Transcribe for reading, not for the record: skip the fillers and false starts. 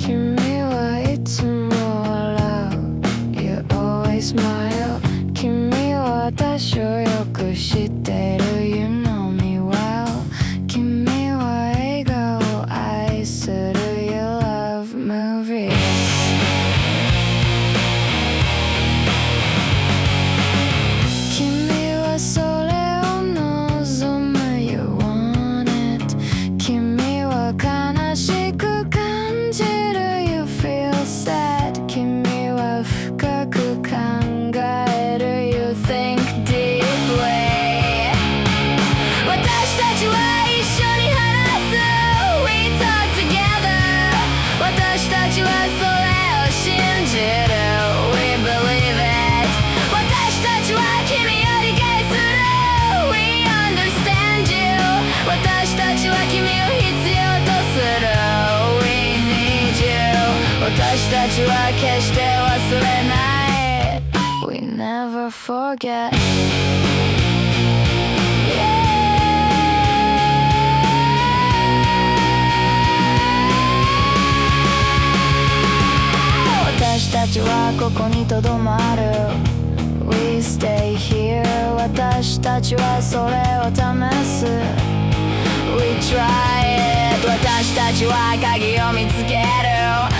君はいつも笑う You always smile 君は私をよく知っている You know me well 君は映画を愛する You love movies君はそれを望む You want it 君は悲しく感じる You feel sad 君は深く考える You think deeply 私たちは一緒に話す We talk together 私たちはそれを信じる We believe it 私たちは君を理解する We understand you 私たちは君を必要とする We need you 私たちは決して忘れない We never forget私たちはここにとどまる We stay here 私たちはそれを試す We try it 私たちは鍵を見つける